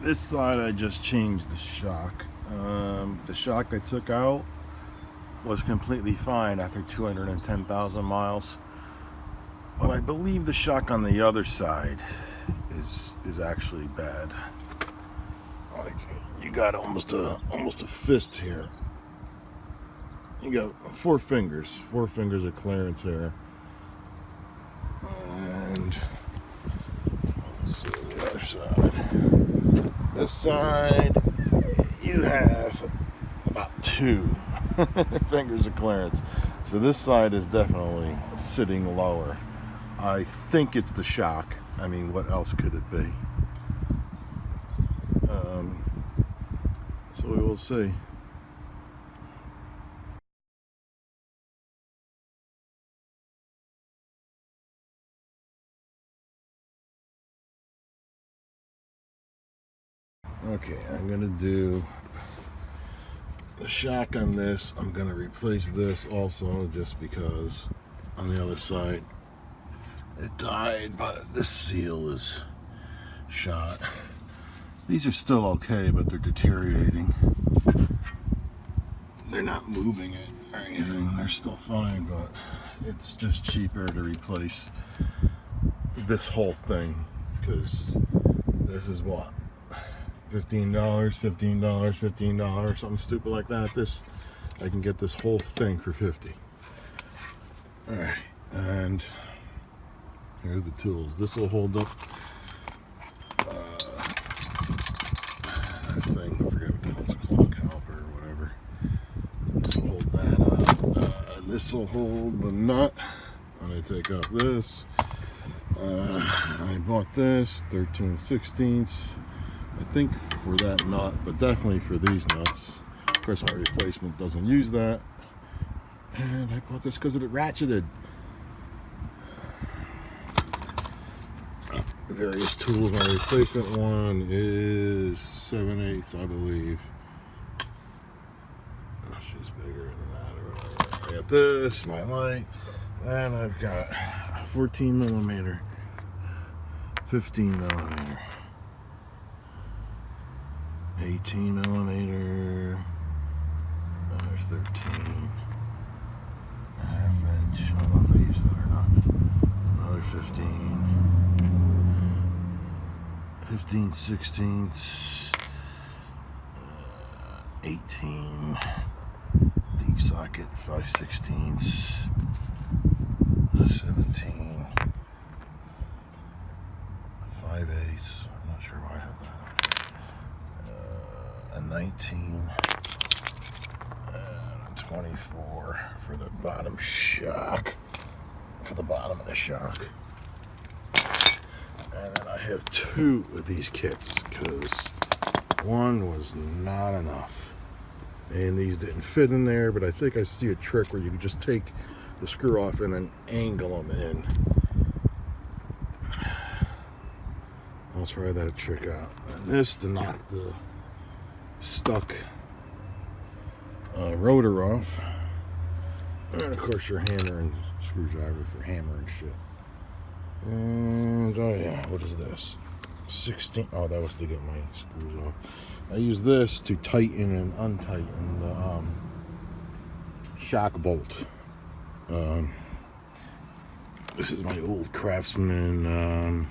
This side I just changed the shock. The shock I took out was completely fine after 210,000 miles. But I believe the shock on the other side is actually bad. Like, you got almost a fist here. You got four fingers of clearance here. And let's see the other side. This side, you have about 2 fingers of clearance. So this side is definitely sitting lower. I think it's the shock. I mean, what else could it be? So we will see. Okay, I'm gonna do the shock on this. I'm gonna replace this also just because on the other side it died, but this seal is shot. These are still okay, but they're deteriorating. They're not moving it or anything. They're still fine, but it's just cheaper to replace this whole thing because this is what? $15, $15, something stupid like that. This, I can get this whole thing for $50. All right, and here's the tools. This will hold up that thing. I forget what it's called, caliper or whatever. This will hold that up. And this will hold the nut. I'm gonna take off this. I bought this 13/16. I think for that nut, but definitely for these nuts. Of course, my replacement doesn't use that. And I bought this because it ratcheted. Various tools. My replacement one is 7/8, I believe. She's bigger than that or whatever. I got this, my light, and I've got 14 millimeter, 15 millimeter, 18 millimeter, 13, half inch. I don't know if I used that or not. Another 15, 15/16, 18, deep socket, 5/16, 17, 5/8. I'm not sure why I have that. A 19, and a 24 for the bottom shock, for the bottom of the shock. And then I have 2 of these kits because one was not enough. And these didn't fit in there, but I think I see a trick where you can just take the screw off and then angle them in. I'll try that trick out. And this to knock the stuck rotor off. And of course your hammer and screwdriver for hammering shit. And oh yeah, what is this? 16. Oh, that was to get my screws off. I use this to tighten and untighten the shock bolt. This is my old Craftsman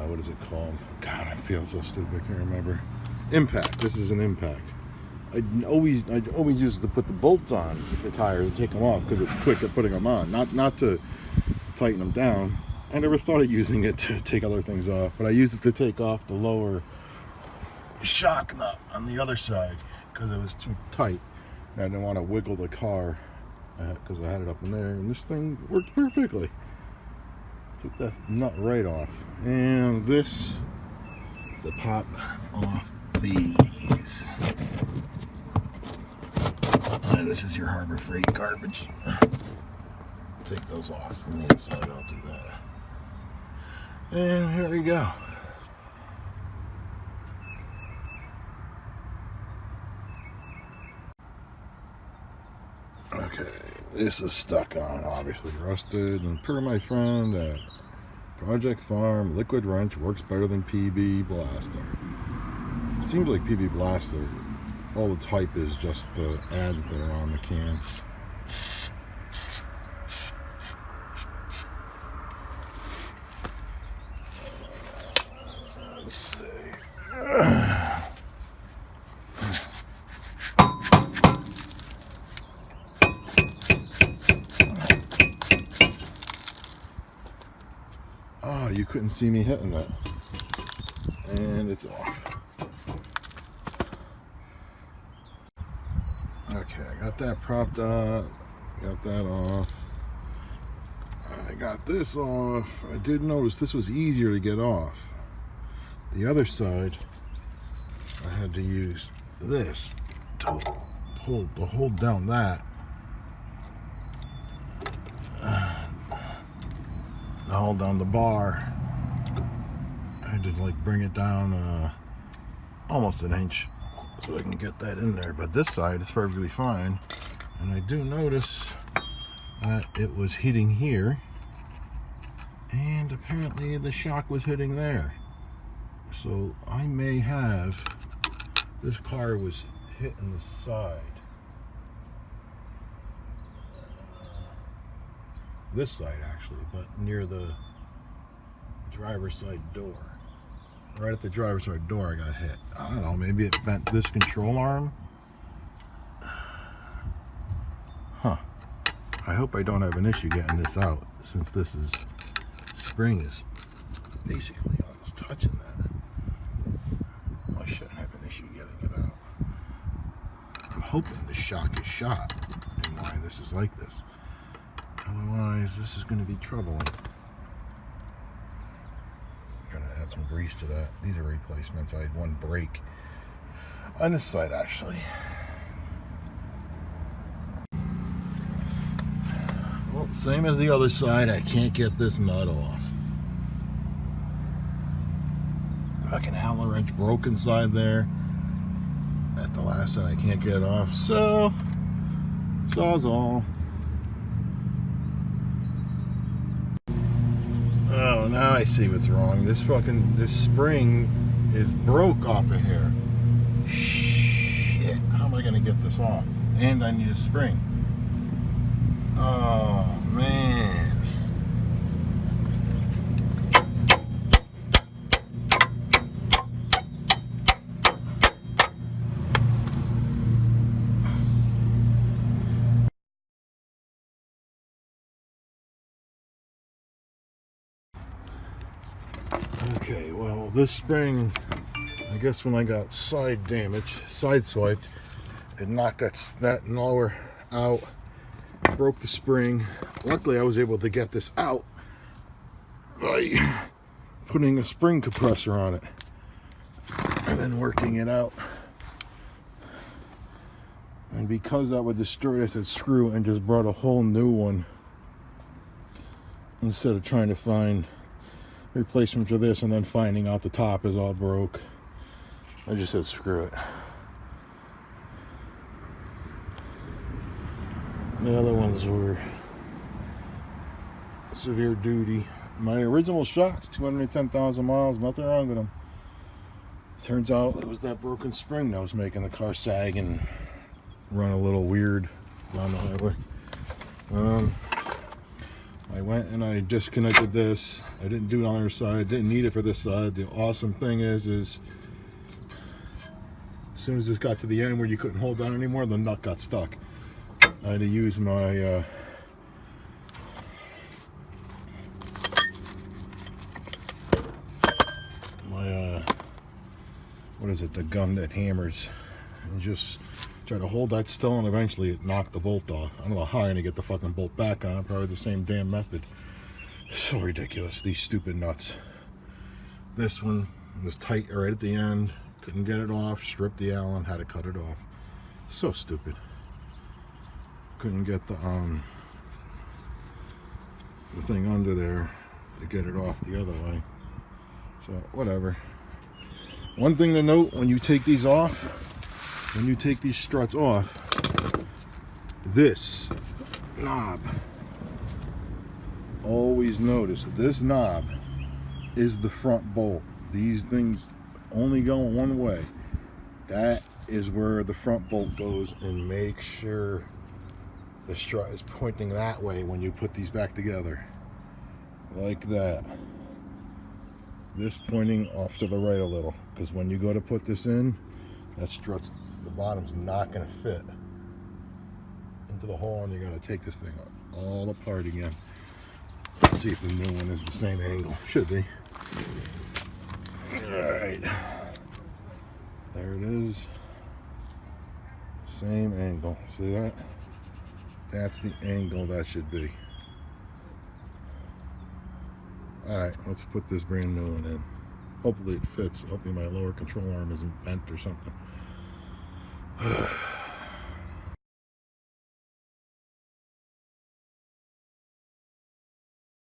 what is it called? God, I feel so stupid. I can't remember. Impact. This is an Impact. I'd always use it to put the bolts on the tires and take them off because it's quick at putting them on. Not to tighten them down. I never thought of using it to take other things off, but I used it to take off the lower shock nut on the other side because it was too tight. And I didn't want to wiggle the car because I had it up in there, and this thing worked perfectly. Took that nut right off. And this to pop off these. And this is your Harbor Freight garbage. Take those off from the inside. I'll do that. And here we go. Okay, This is stuck on, obviously rusted, and per my friend at Project Farm, liquid wrench works better than PB Blaster. It seems like PB Blaster, all its hype is just the ads that are on the can. Let's see. Oh, you couldn't see me hitting that. And it's off. Okay, I got that propped up. Got that off. I got this off. I did notice this was easier to get off. The other side, I had to use this to hold down that. To hold down the bar. I had to like bring it down almost an inch so I can get that in there. But this side is perfectly fine. And I do notice that it was hitting here. And apparently the shock was hitting there. So I may have, this car was hitting the side. This side actually, but near the driver's side door. Right at the driver's side door I got hit. I don't know, maybe it bent this control arm. Huh. I hope I don't have an issue getting this out, since this spring is basically almost touching that. I shouldn't have an issue getting it out. I'm hoping the shock is shot and why this is like this. Otherwise, this is going to be troubling. Gotta add some grease to that. These are replacements. I had one break on this side actually. Well, same as the other side, I can't get this nut off. Fucking Allen wrench broke inside there. At the last side, I can't get it off. So, sawzall. Oh, now I see what's wrong. This spring is broke off of here. Shit, how am I gonna get this off? And I need a spring. Oh, man. Okay, well, this spring, I guess when I got side damage, side swiped, it knocked that knower out, broke the spring. Luckily, I was able to get this out by putting a spring compressor on it and then working it out. And because that would destroy it, I said screw and just brought a whole new one instead of trying to find replacement for this and then finding out the top is all broke. I just said screw it. The other ones were severe duty. My original shocks, 210,000 miles, nothing wrong with them. Turns out it was that broken spring that was making the car sag and run a little weird down the highway. I went and I disconnected this. I didn't do it on the other side. I didn't need it for this side. The awesome thing is as soon as this got to the end where you couldn't hold down anymore, the nut got stuck. I had to use my what is it? The gun that hammers, and just try to hold that still, and eventually it knocked the bolt off. I don't know how I'm gonna get the fucking bolt back on. Probably the same damn method. So ridiculous, these stupid nuts. This one was tight right at the end, couldn't get it off, stripped the Allen, had to cut it off. So stupid. Couldn't get the thing under there to get it off the other way. So whatever. One thing to note, when you take these off, when you take these struts off, this knob, always notice this knob is the front bolt. These things only go one way. That is where the front bolt goes, and make sure the strut is pointing that way when you put these back together, like that. This pointing off to the right a little, because when you go to put this in, that strut's, the bottom's not going to fit into the hole, and you got to take this thing all apart again. Let's see if the new one is the same angle. Should be. Alright, there it is. Same angle. See that? That's the angle that should be. Alright, let's put this brand new one in. Hopefully it fits. Hopefully my lower control arm isn't bent or something.